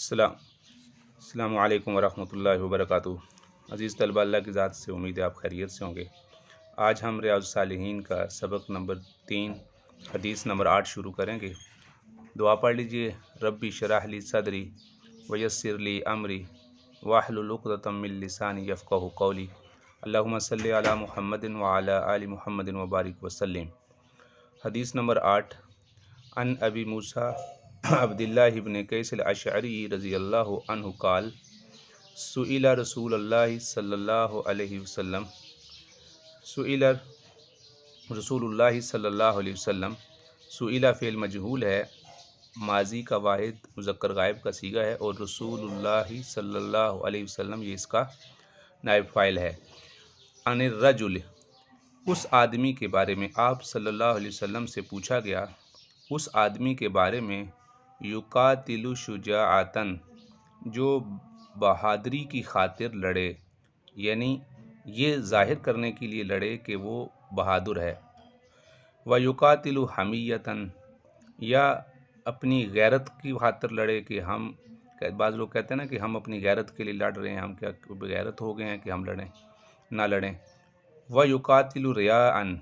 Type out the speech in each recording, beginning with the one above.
السلام علیکم ورحمۃ اللہ وبرکاتہ۔ عزیز طلبہ، اللہ کی ذات سے امید ہے آپ خیریت سے ہوں گے۔ آج ہم ریاض الصالحین کا سبق نمبر 3 حدیث نمبر 8 شروع کریں گے۔ دعا پڑھ لیجئے۔ ربی اشرح لی صدری ویسر لی امری واحلل عقدۃ من لسانی یفقہوا قولی۔ اللہم صلی علی محمد وعلی آل محمد وبارک وسلم۔ حدیث نمبر 8، عن ابی موسیٰ عبداللہ بن قیس الاشعری رضی اللہ عنہ قال سئل رسول اللہ صلی اللہ علیہ وسلم سئل رسول اللہ صلی اللہ علیہ وسلم۔ سئل فعل مجہول ہے، ماضی کا واحد مذکر غائب کا صیغہ ہے، اور رسول اللہ صلی اللہ علیہ وسلم یہ اس کا نائب فاعل ہے۔ عن الرجل، اس آدمی کے بارے میں آپ صلی اللہ علیہ وسلم سے پوچھا گیا، اس آدمی کے بارے میں یقاتل شجاعتن، جو بہادری کی خاطر لڑے، یعنی یہ ظاہر کرنے کے لیے لڑے کہ وہ بہادر ہے۔ ویقاتل حمیتن، یا اپنی غیرت کی خاطر لڑے کہ ہم، بعض لوگ کہتے ہیں نا کہ ہم اپنی غیرت کے لیے لڑ رہے ہیں، ہم کیا بغیرت ہو گئے ہیں کہ ہم لڑیں، نہ لڑیں۔ ویقاتل ریاءن،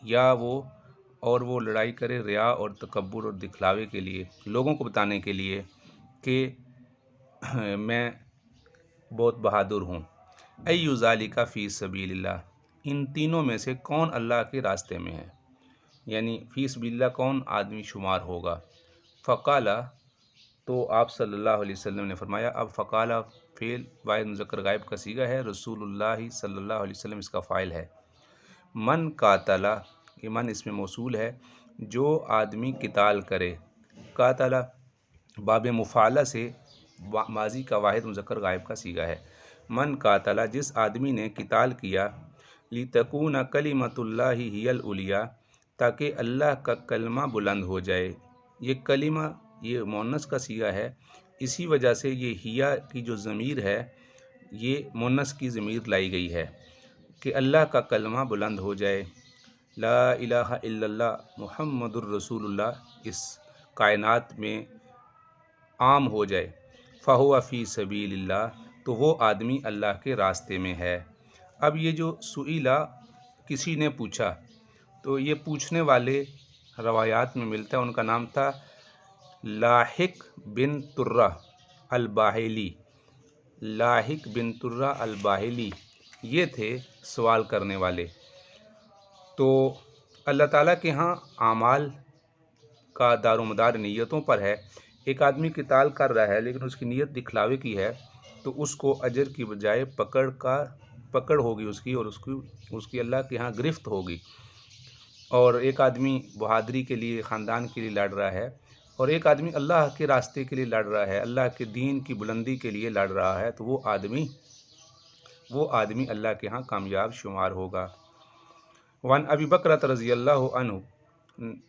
یا وہ لڑائی کرے ریا اور تکبر اور دکھلاوے کے لیے، لوگوں کو بتانے کے لیے کہ میں بہت بہادر ہوں۔ ای ذالک فی سبیل اللہ، ان تینوں میں سے کون اللہ کے راستے میں ہے، یعنی فی سبیل اللہ کون آدمی شمار ہوگا۔ فقال، تو آپ صلی اللہ علیہ وسلم نے فرمایا۔ اب فقال فعل واحد مذکر غائب کا صیغہ ہے، رسول اللہ صلی اللہ علیہ وسلم اس کا فاعل ہے۔ من قاتل، یہ من اس میں موصول ہے، جو آدمی قتال کرے۔ قاتل باب مفعلہ سے ماضی کا واحد مذکر غائب کا صیغہ ہے۔ من قاتل، جس آدمی نے قتال کیا، لتکون کلمۃ اللہ ہی العلیٰ، تاکہ اللہ کا کلمہ بلند ہو جائے۔ یہ کلمہ یہ مؤنث کا صیغہ ہے، اسی وجہ سے یہ ہیا کی جو ضمیر ہے یہ مؤنث کی ضمیر لائی گئی ہے کہ اللہ کا کلمہ بلند ہو جائے، لا الہ الا اللہ محمد الرسول اللہ اس کائنات میں عام ہو جائے۔ فہو فی سبیل اللہ، تو وہ آدمی اللہ کے راستے میں ہے۔ اب یہ جو سئیلا کسی نے پوچھا، تو یہ پوچھنے والے روایات میں ملتا ہے، ان کا نام تھا لاحق بن ترہ الباہلی۔ لاحق بن ترہ الباہلی یہ تھے سوال کرنے والے۔ تو اللہ تعالیٰ کے ہاں اعمال کا دار و مدار نیتوں پر ہے۔ ایک آدمی قتال کر رہا ہے لیکن اس کی نیت دکھلاوے کی ہے، تو اس کو اجر کی بجائے پکڑ ہوگی اس کی، اور اس کی اللہ کے ہاں گرفت ہوگی۔ اور ایک آدمی بہادری کے لیے، خاندان کے لیے لڑ رہا ہے، اور ایک آدمی اللہ کے راستے کے لیے لڑ رہا ہے، اللہ کے دین کی بلندی کے لیے لڑ رہا ہے، تو وہ آدمی اللہ کے ہاں کامیاب شمار ہوگا۔ وعن ابی بکرۃ رضی اللہ عنہ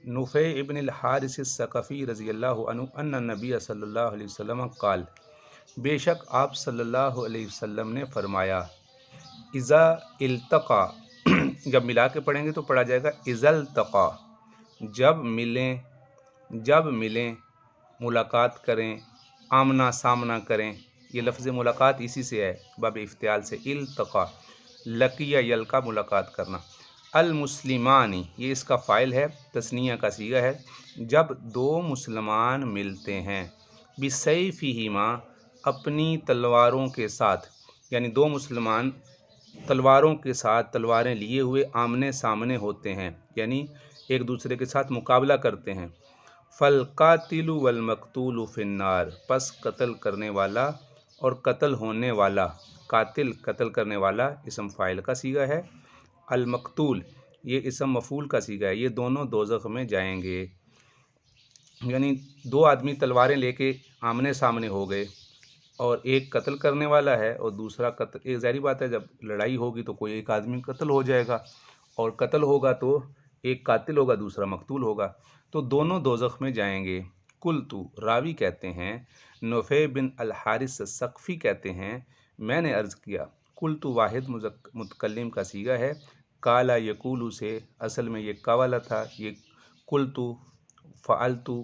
نفیع ابن الحارث الثقفی رضی اللہ عنہ ان النبی صلی اللہ علیہ وسلم قال، بے شک آپ صلی اللہ علیہ وسلم نے فرمایا، اذا التقا، جب ملا کے پڑھیں گے تو پڑھا جائے گا اذا التقا، جب ملیں، ملاقات کریں، آمنا سامنا کریں۔ یہ لفظ ملاقات اسی سے ہے، باب افتعال سے، التقا لقیہ یلقا ملاقات کرنا۔ المسلمانی یہ اس کا فاعل ہے، تثنیہ کا صیغہ ہے، جب دو مسلمان ملتے ہیں، بسیفہما اپنی تلواروں کے ساتھ، یعنی دو مسلمان تلواروں کے ساتھ تلواریں لیے ہوئے آمنے سامنے ہوتے ہیں، یعنی ایک دوسرے کے ساتھ مقابلہ کرتے ہیں۔ فالقاتل والمقتول فی النار، پس قتل کرنے والا اور قتل ہونے والا، قاتل قتل کرنے والا اسم فاعل کا صیغہ ہے، المقتول یہ اسم مفعول کا صیغہ ہے، یہ دونوں دوزخ میں جائیں گے۔ یعنی دو آدمی تلواریں لے کے آمنے سامنے ہو گئے، اور ایک قتل کرنے والا ہے اور دوسرا قتل، ایک ظاہری بات ہے جب لڑائی ہوگی تو کوئی ایک آدمی قتل ہو جائے گا، اور قتل ہوگا تو ایک قاتل ہوگا دوسرا مقتول ہوگا، تو دونوں دوزخ میں جائیں گے۔ قلتو، راوی کہتے ہیں، نفیع بن الحارث الثقفی کہتے ہیں، میں نے عرض کیا، قلتو واحد متکلم کا صیغہ ہے، کالا یقولو سے، اصل میں یہ قولا تھا، یہ قلتو فعلتو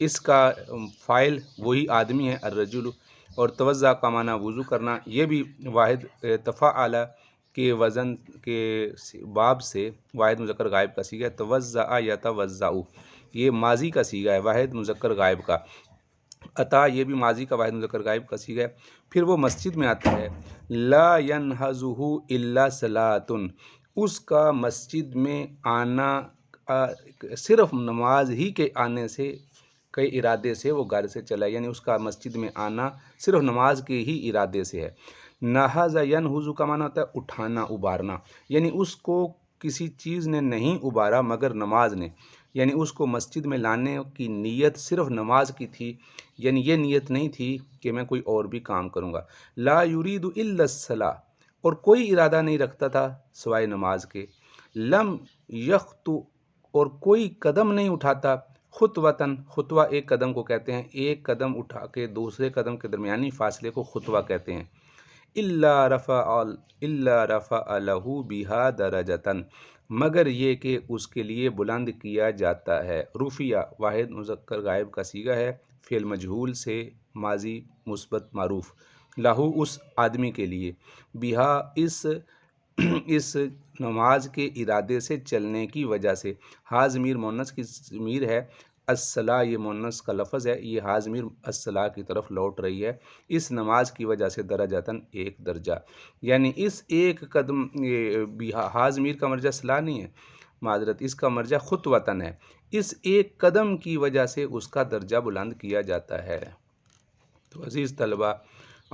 اس کا فاعل وہی آدمی ہے الرجل، اور توضع کا معنی وضو کرنا، یہ بھی واحد تفعل کے وزن کے باب سے واحد مذکر غائب کا صیغہ ہے، توضع یتوضع، یہ ماضی کا صیغہ ہے واحد مذکر غائب کا۔ عطا یہ بھی ماضی کا واحد مذکر غائب کا صیغہ ہے۔ پھر وہ مسجد میں آتا ہے، لا ینہزہ الا صلاۃ، اس کا مسجد میں آنا صرف نماز ہی کے آنے سے کئی ارادے سے وہ گھر سے چلا، یعنی اس کا مسجد میں آنا صرف نماز کے ہی ارادے سے ہے۔ نہض ینہض کا معنی ہوتا ہے اٹھانا، ابارنا، یعنی اس کو کسی چیز نے نہیں ابارا مگر نماز نے، یعنی اس کو مسجد میں لانے کی نیت صرف نماز کی تھی، یعنی یہ نیت نہیں تھی کہ میں کوئی اور بھی کام کروں گا۔ لا یرید الا الصلاۃ، اور کوئی ارادہ نہیں رکھتا تھا سوائے نماز کے۔ لم یخطو، اور کوئی قدم نہیں اٹھاتا، خطوتاً، خطوہ ایک قدم کو کہتے ہیں، ایک قدم اٹھا کے دوسرے قدم کے درمیانی فاصلے کو خطوہ کہتے ہیں۔ الا رفع لہ بہا درجۃ، مگر یہ کہ اس کے لیے بلند کیا جاتا ہے۔ رفیہ واحد مذکر غائب کا صیغہ ہے، فعل مجہول سے ماضی مثبت معروف، لہو اس آدمی کے لیے، بہا اس نماز کے ارادے سے چلنے کی وجہ سے۔ ہا ضمیر مونث کی ضمیر ہے، الصلاۃ یہ مونث کا لفظ ہے، یہ ہا ضمیر الصلاۃ کی طرف لوٹ رہی ہے، اس نماز کی وجہ سے درجتاً ایک درجہ، یعنی اس ایک قدم، ہا ضمیر کا مرجع صلاح نہیں ہے، معذرت، اس کا مرجع خطوتاً ہے، اس ایک قدم کی وجہ سے اس کا درجہ بلند کیا جاتا ہے۔ تو عزیز طلبہ،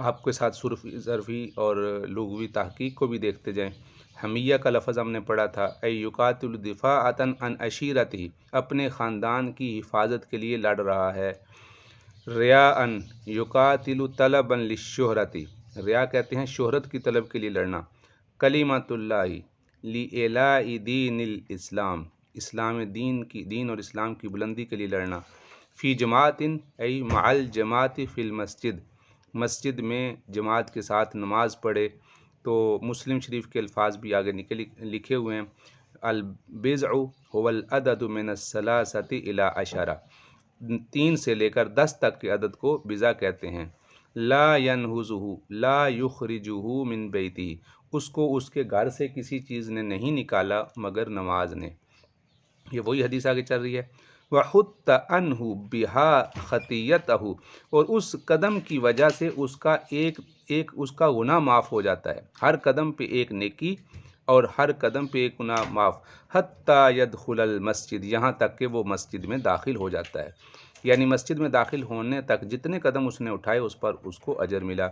آپ کے ساتھ ظرفی اور لغوی تحقیق کو بھی دیکھتے جائیں۔ حمیہ کا لفظ ہم نے پڑھا تھا، ای یقاتل دفاعۃ عن عشیرتہ، اپنے خاندان کی حفاظت کے لیے لڑ رہا ہے۔ ریاء یقاتل طلبا للشہرۃ، ریا کہتے ہیں شہرت کی طلب کے لیے لڑنا۔ کلمۃ اللہ لإعلاء دین الاسلام، اسلام دین اور اسلام کی بلندی کے لیے لڑنا۔ فی جماعت ای مع الجماعت فی المسجد، مسجد میں جماعت کے ساتھ نماز پڑھے۔ تو مسلم شریف کے الفاظ بھی آگے لکھے ہوئے ہیں، البضع هو العدد من الثلاثۃ الی عشرہ، 3 سے لے کر 10 تک کے عدد کو بضع کہتے ہیں۔ لا ینہزہ لا یخرجہ من بیتہ، اس کو اس کے گھر سے کسی چیز نے نہیں نکالا مگر نماز نے، یہ وہی حدیث آگے چل رہی ہے۔ وحط عنہ بہا خطیتہ، اور اس قدم کی وجہ سے اس کا اس کا گناہ معاف ہو جاتا ہے، ہر قدم پہ ایک نیکی اور ہر قدم پہ ایک گناہ معاف، حتی یدخل المسجد، یہاں تک کہ وہ مسجد میں داخل ہو جاتا ہے، یعنی مسجد میں داخل ہونے تک جتنے قدم اس نے اٹھائے اس پر اس کو اجر ملا۔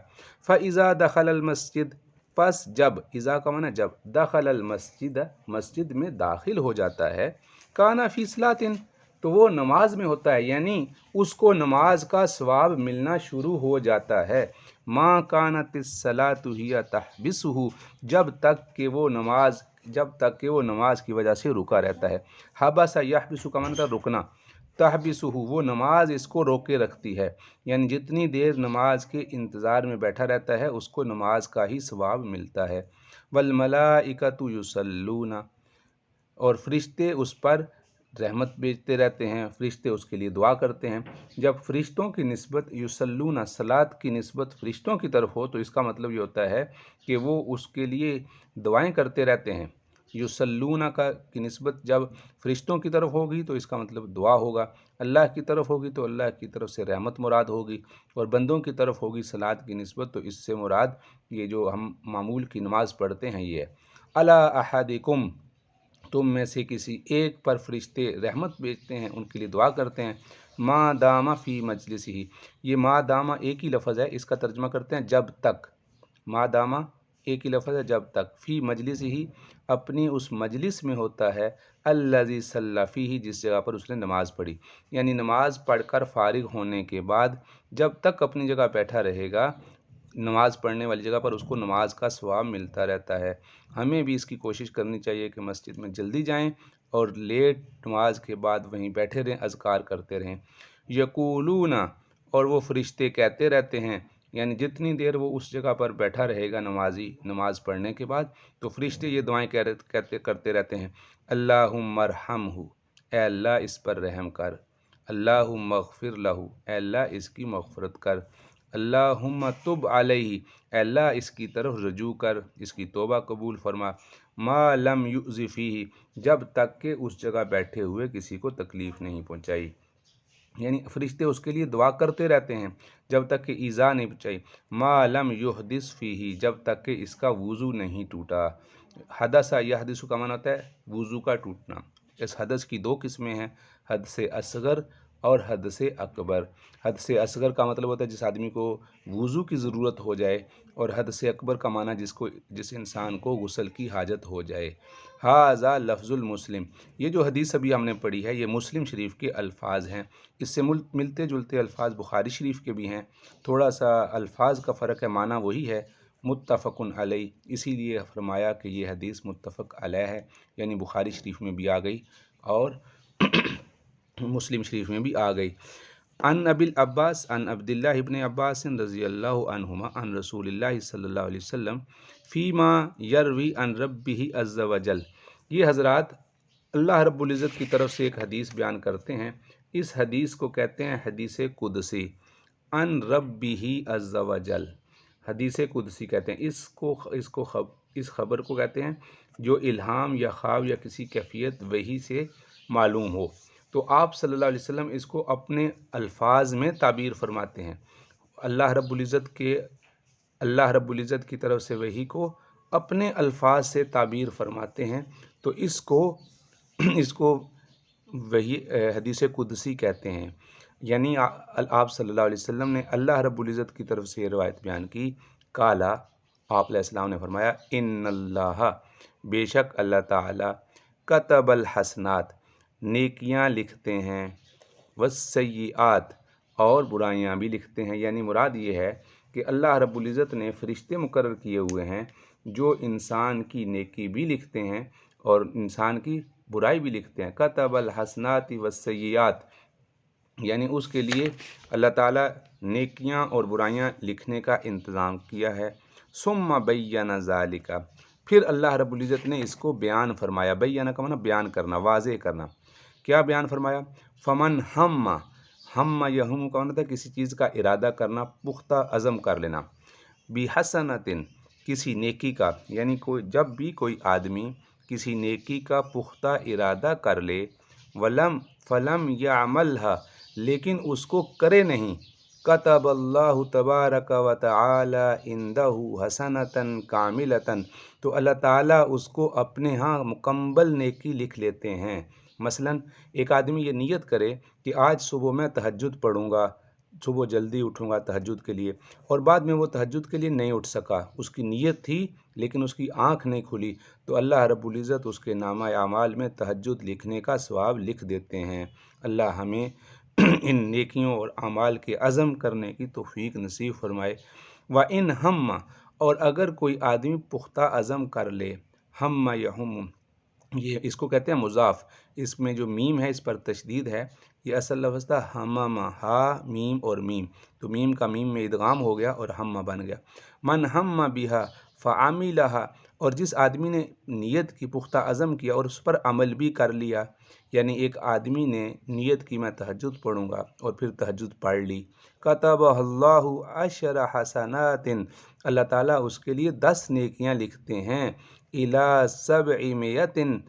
فَإِذَا دَخَلَ الْمَسْجِدَ، پس جب، اذا کا معنی جب، دخل المسجد مسجد میں داخل ہو جاتا ہے، کانا فی صلاۃ، تو وہ نماز میں ہوتا ہے، یعنی اس کو نماز کا ثواب ملنا شروع ہو جاتا ہے۔ ما کانت الصلاۃ ہی تحبسہ، جب تک کہ وہ نماز کی وجہ سے رکا رہتا ہے۔ حبس یحبس کا معنی رکنا، تحبسہ وہ نماز اس کو روکے رکھتی ہے، یعنی جتنی دیر نماز کے انتظار میں بیٹھا رہتا ہے اس کو نماز کا ہی ثواب ملتا ہے۔ والملائکۃ یصلون، اور فرشتے اس پر رحمت بھیجتے رہتے ہیں، فرشتے اس کے لیے دعا کرتے ہیں۔ جب فرشتوں کی نسبت یصلون، صلاۃ کی نسبت فرشتوں کی طرف ہو تو اس کا مطلب یہ ہوتا ہے کہ وہ اس کے لیے دعائیں کرتے رہتے ہیں۔ یصلون کی نسبت جب فرشتوں کی طرف ہوگی تو اس کا مطلب دعا ہوگا، اللہ کی طرف ہوگی تو اللہ کی طرف سے رحمت مراد ہوگی، اور بندوں کی طرف ہوگی صلاۃ کی نسبت تو اس سے مراد یہ جو ہم معمول کی نماز پڑھتے ہیں یہ ہے۔ علی احدکم، تم میں سے کسی ایک پر فرشتے رحمت بھیجتے ہیں، ان کے لیے دعا کرتے ہیں۔ ما دام فی مجلسہ، یہ ما دام ایک ہی لفظ ہے، اس کا ترجمہ کرتے ہیں جب تک، ما دام ایک ہی لفظ ہے جب تک، فی مجلسہ اپنی اس مجلس میں ہوتا ہے، الذی صلی فیہ جس جگہ پر اس نے نماز پڑھی، یعنی نماز پڑھ کر فارغ ہونے کے بعد جب تک اپنی جگہ بیٹھا رہے گا نماز پڑھنے والی جگہ پر اس کو نماز کا ثواب ملتا رہتا ہے۔ ہمیں بھی اس کی کوشش کرنی چاہیے کہ مسجد میں جلدی جائیں اور لیٹ نماز کے بعد وہیں بیٹھے رہیں، اذکار کرتے رہیں۔ یقولون، اور وہ فرشتے کہتے رہتے ہیں، یعنی جتنی دیر وہ اس جگہ پر بیٹھا رہے گا نمازی نماز پڑھنے کے بعد تو فرشتے یہ دعائیں کرتے رہتے ہیں، اللہم ارحمہ، اے اللہ اس پر رحم کر، اللہم اغفر لہو، اے اللہ اس کی مغفرت کر، اللہم تب علیہ، اے اللہ اس کی طرف رجوع کر، اس کی توبہ قبول فرما، ما لم یؤذ فیہ، جب تک کہ اس جگہ بیٹھے ہوئے کسی کو تکلیف نہیں پہنچائی، یعنی فرشتے اس کے لیے دعا کرتے رہتے ہیں جب تک کہ ایذا نہیں پہنچائی، ما لم یحدث فیہ، جب تک کہ اس کا وضو نہیں ٹوٹا۔ حدث یحدث کا معنی ہوتا ہے وضو کا ٹوٹنا۔ اس حدث کی دو قسمیں ہیں، حدث اصغر اور حدث اکبر۔ حدث اصغر کا مطلب ہوتا ہے جس آدمی کو وضو کی ضرورت ہو جائے، اور حدث اکبر کا معنی جس انسان کو غسل کی حاجت ہو جائے۔ ھذا لفظ المسلم، یہ جو حدیث ابھی ہم نے پڑھی ہے یہ مسلم شریف کے الفاظ ہیں، اس سے ملتے جلتے الفاظ بخاری شریف کے بھی ہیں، تھوڑا سا الفاظ کا فرق ہے، معنی وہی ہے، متفق علیہ، اسی لیے فرمایا کہ یہ حدیث متفق علیہ ہے، یعنی بخاری شریف میں بھی آ گئی اور مسلم شریف میں بھی آ گئی۔ عن ابی العباس عن عبداللہ ابن عباس رضی اللہ عنہما عن رسول اللہ صلی اللہ علیہ وسلم فیما یروی عن ربہ عز وجل، یہ حضرات اللہ رب العزت کی طرف سے ایک حدیث بیان کرتے ہیں، اس حدیث کو کہتے ہیں حدیث قدسی، عن ربہ عز وجل، حدیث قدسی کہتے ہیں، اس خبر کو کہتے ہیں جو الہام یا خواب یا کسی کیفیت وحی سے معلوم ہو، تو آپ صلی اللہ علیہ وسلم اس کو اپنے الفاظ میں تعبیر فرماتے ہیں، اللہ رب العزت کی طرف سے وحی کو اپنے الفاظ سے تعبیر فرماتے ہیں، تو اس کو وحی حدیث قدسی کہتے ہیں، یعنی آپ صلی اللہ علیہ وسلم نے اللہ رب العزت کی طرف سے یہ روایت بیان کی، قالا، آپ علیہ السلام نے فرمایا، ان اللہ، بے شک اللہ تعالی، کتب الحسنات، نیکیاں لکھتے ہیں، والسیئات، اور برائیاں بھی لکھتے ہیں، یعنی مراد یہ ہے کہ اللہ رب العزت نے فرشتے مقرر کیے ہوئے ہیں جو انسان کی نیکی بھی لکھتے ہیں اور انسان کی برائی بھی لکھتے ہیں، کتب الحسنات والسیئات، یعنی اس کے لیے اللہ تعالیٰ نیکیاں اور برائیاں لکھنے کا انتظام کیا ہے، ثم بین ذالک، پھر اللہ رب العزت نے اس کو بیان فرمایا، بیان کا معنی بیان کرنا، واضح کرنا، کیا بیان فرمایا، فمن ہم یہم کا معنی تھا کسی چیز کا ارادہ کرنا، پختہ عزم کر لینا، بحسنۃ، کسی نیکی کا، یعنی جب بھی کوئی آدمی کسی نیکی کا پختہ ارادہ کر لے، فلم یعملھا، لیکن اس کو کرے نہیں، کتب اللہ تبارک و تعالی عندہ حسنۃ کاملۃ، تو اللہ تعالیٰ اس کو اپنے ہاں مکمل نیکی لکھ لیتے ہیں۔ مثلا ایک آدمی یہ نیت کرے کہ آج صبح میں تہجد پڑھوں گا، صبح جلدی اٹھوں گا تہجد کے لیے، اور بعد میں وہ تہجد کے لیے نہیں اٹھ سکا، اس کی نیت تھی لیکن اس کی آنکھ نہیں کھلی، تو اللہ رب العزت اس کے نامہ اعمال میں تہجد لکھنے کا ثواب لکھ دیتے ہیں۔ اللہ ہمیں ان نیکیوں اور اعمال کے عزم کرنے کی توفیق نصیب فرمائے۔ وَإِنْ ہم، اور اگر کوئی آدمی پختہ عزم کر لے، ہم یہم، یہ اس کو کہتے ہیں مضاف، اس میں جو میم ہے اس پر تشدید ہے، یہ اصل لفظ تھا ہمم، ہا میم اور میم، تو میم کا میم میں ادغام ہو گیا اور ہم بن گیا۔ من ہم بہا فعملھا، اور جس آدمی نے نیت کی، پختہ عزم کیا اور اس پر عمل بھی کر لیا، یعنی ایک آدمی نے نیت کی میں تہجد پڑھوں گا اور پھر تہجد پڑھ لی، کتب اللہ عشر حسنات، اللہ تعالیٰ اس کے لیے 10 نیکیاں لکھتے ہیں، الی 700،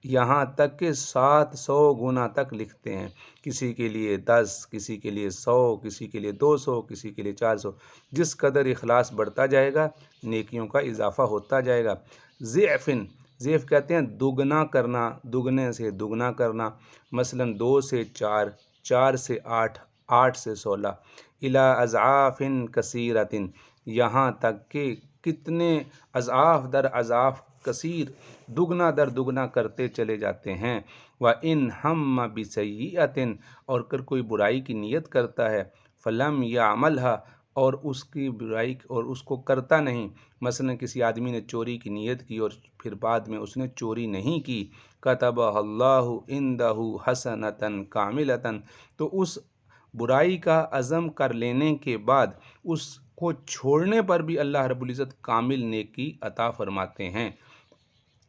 یہاں تک کہ 700 گنا تک لکھتے ہیں، کسی کے لیے 10، کسی کے لیے 100، کسی کے لیے 200، کسی کے لیے 400، جس قدر اخلاص بڑھتا جائے گا نیکیوں کا اضافہ ہوتا جائے گا۔ ضعفن، ضعف کہتے ہیں دگنا کرنا، دگنے سے دگنا کرنا، مثلا 2 سے 4، 4 سے 8، 8 سے 16، الی اضعاف کثیرۃ، یہاں تک کہ کتنے اضعاف در اضعاف کثیر، دگنا در دگنا کرتے چلے جاتے ہیں۔ وَإِنْ ہَمَّ بِسَیِّئَةٍ، اور اگر کوئی برائی کی نیت کرتا ہے، فَلَمْ يَعْمَلْهَا، اور اس کی برائی اور اس کو کرتا نہیں، مثلا کسی آدمی نے چوری کی نیت کی اور پھر بعد میں اس نے چوری نہیں کی، كَتَبَهَا اللَّهُ عِنْدَهُ حَسَنَةً كَامِلَةً، تو اس برائی کا عزم کر لینے کے بعد اس کو چھوڑنے پر بھی اللہ رب العزت کامل نیکی عطا فرماتے ہیں۔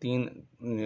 3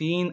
3